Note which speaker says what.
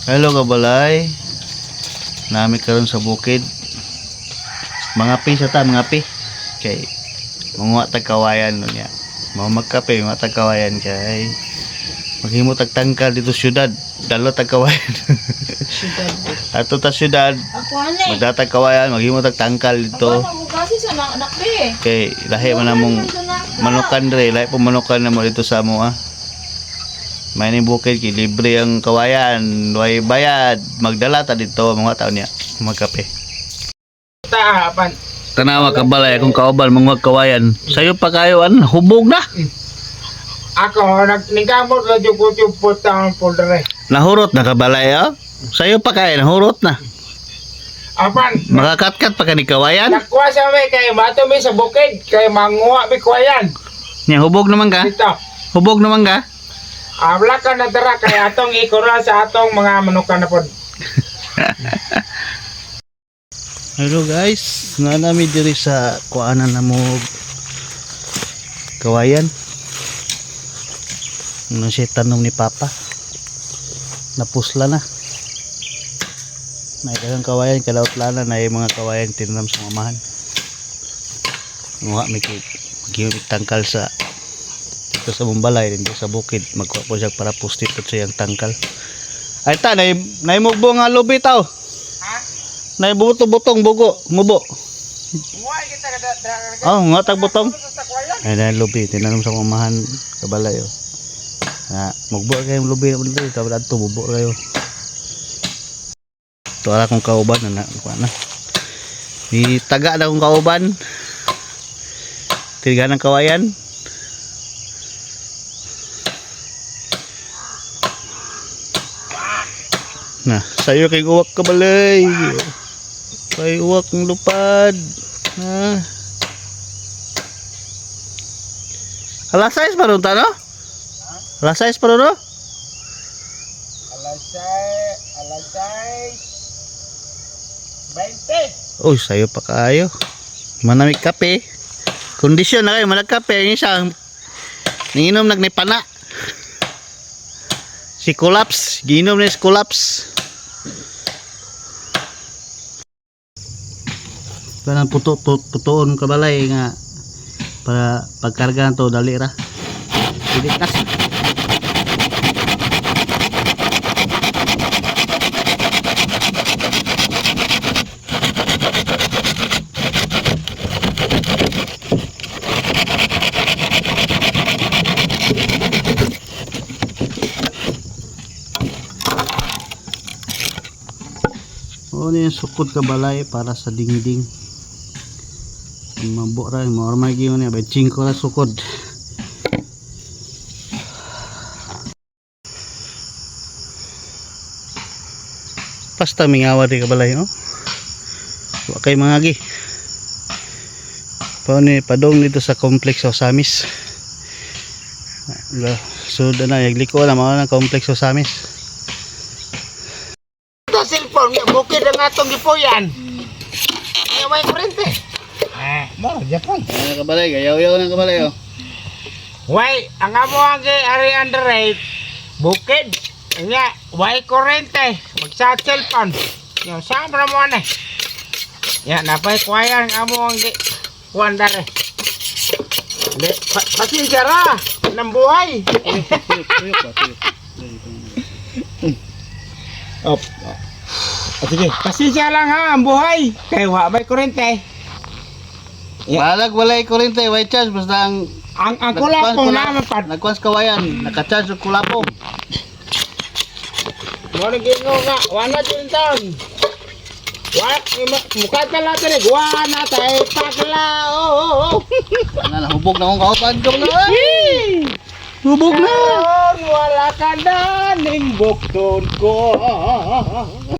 Speaker 1: Hello kabalay. Nami karon sa bukid. Mga pi sa ta, mga pi. Kay mga tagkawayan no niya. Mga magkape, mga tagkawayan kay maghimo tagtangkal dito syudad. Dalo tagkawayan.
Speaker 2: Syudad.
Speaker 1: Ato ta syudad.
Speaker 2: Ako ani.
Speaker 1: Magdatagkawayan, maghimo tagtangkal dito.
Speaker 2: Ako kasi sa anak be.
Speaker 1: Kay lahi man namong manukan dre, lahi po manukan na mo dito sa amo ah. May ni bukid ki libre ang kawayan, way bayad, magdala ta dito mga tao niya, magkape.
Speaker 3: Tahapan.
Speaker 1: Tanawa ka balay akong kauban mga kawayan. Sayo pa kayo hubog na.
Speaker 3: Ako nagkamot na yung putang pulre.
Speaker 1: Nahurot na ka balay oh. Sayo pa kayo nahurot na.
Speaker 3: Apan,
Speaker 1: Makakatkat pa ka ni kawayan.
Speaker 3: nakuha sa may kay mato mi sa bukid kay manguha mi kuwayan.
Speaker 1: Nya hubog naman ka?
Speaker 3: Dito.
Speaker 1: Hubog naman ka?
Speaker 3: Abla ka na dara kay atong ikura sa atong mga manukan na pod.
Speaker 1: Hello guys, nga nami diri sa kuanan na mo kawayan. Ano siya tanong ni Papa? Napusla na. May dagang kawayan, kalaot-lana na yung mga kawayan tinanam sa mamahan. Nga may tangkal sa dito sa Mumbalay, dito sa bukid. Magkuha po siya para pustitot sa yung tangkal. Ay ta, naimugbo nga lubi tao.
Speaker 3: Ha?
Speaker 1: Naibuto-butong bugo, mubo.
Speaker 3: Muha kita ka
Speaker 1: Oh, nga tagbutong.
Speaker 3: sa kuwayan.
Speaker 1: Ay na lubi, tinanong sa mamahan kabalay oh. Na mugbo kayo lubi na dito, tapos adto bubo kayo. Tuwala kong kauban na na. Di taga na kong kauban. Tiga ng kawayan. Nah, sayo kay uwak kabalay. Kay uwak ng lupad. Nah. Alas 6 pa ron ta, no? Alas 6 pa ron, no?
Speaker 3: Alasay. 20.
Speaker 1: Uy, sayo pa kayo. Manamig kape. Kondisyon na kayo, managkape. Yung isa, nanginom nagnipana. Si Collapse, ginom na si Collapse. Kanang putuon kabalay nga para pagkargahan to dali ra. Dili kasi. O ni sukod kabalay para sa dingding. Mabura mo ormay gyud ni 5 ra sukod. Basta mingawa di kabalay no. Wa kay mangagi. Pauni padong dito sa complex of Samis. So na yagliko na mao na complex of Samis.
Speaker 3: Ito cellphone nga bukid ang atong gipuyan. Ay may kurente. Mo Japan.
Speaker 1: Kabalay gayaw-yaw na kabalay oh.
Speaker 3: Why, ang amo ang ari underrate bukid. Nya, why kurente? Magsa cellphone. Yo sabra mo na. Ya napay kuwayan ang amo ang kuwan dare. Le, pasensya ra ng buhay. Op. Sige, pasensya lang ha ang buhay. Kay wa may kurente.
Speaker 1: Balag walay kurente, way charge basta ang
Speaker 3: Kulapong naman pa.
Speaker 1: nagkuas kawayan, naka-charge og kulapong.
Speaker 3: Mo ni gingo nga, wala din taon. Mukha tala tani, wala tay pakla. Oh.
Speaker 1: Ana hubog na akong kauban ko na. Hubog na.
Speaker 3: Wala ka na ning bukton ko.